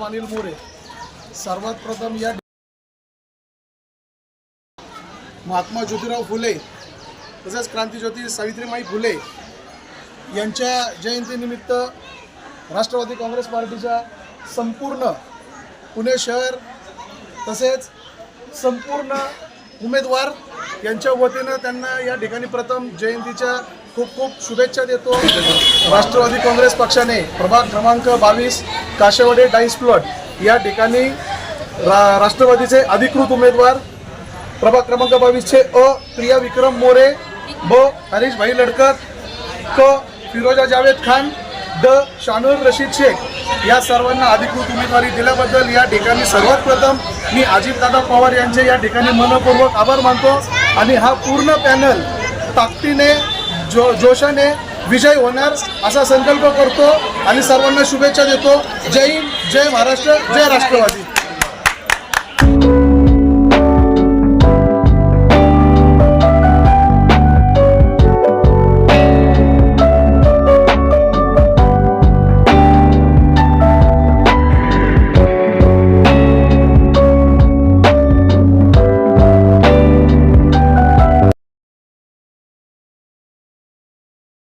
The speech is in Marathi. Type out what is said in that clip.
अनिल मोरे। सर्वात प्रथम या महात्मा ज्योतिराव फुले तसेच क्रांतिज्योती सावित्रीबाई फुले यांच्या जयंतीनिमित्त राष्ट्रवादी काँग्रेस पार्टीच्या संपूर्ण पुणे शहर तसेच संपूर्ण उमेदवार यांच्या वतीनं त्यांना या ठिकाणी प्रथम जयंतीच्या खूप खूप शुभेच्छा देतो। राष्ट्रवादी काँग्रेस पक्षाने प्रभाग क्रमांक 22 काशेवाडी डाईस प्लॉट या ठिकाणी राष्ट्रवादीचे अधिकृत उमेदवार प्रभाग क्रमांक 22 चे प्रिया विक्रम मोरे, ब हरीश भाई लडकत, क फिरोजा जावेद खान, द शानूर रशीद शेख या सर्वांना अधिकृत उमेदवारी दिल्याबद्दल या ठिकाणी सर्वात प्रथम मी अजितदादा पवार यांचे या ठिकाणी मनपूर्वक आभार मानतो आणि हा पूर्ण पॅनल ताकदीने जोशाने विजय होणार असा संकल्प करतो आणि सर्वांना शुभेच्छा देतो। जय हिंद, जय महाराष्ट्र, जय राष्ट्रवादी।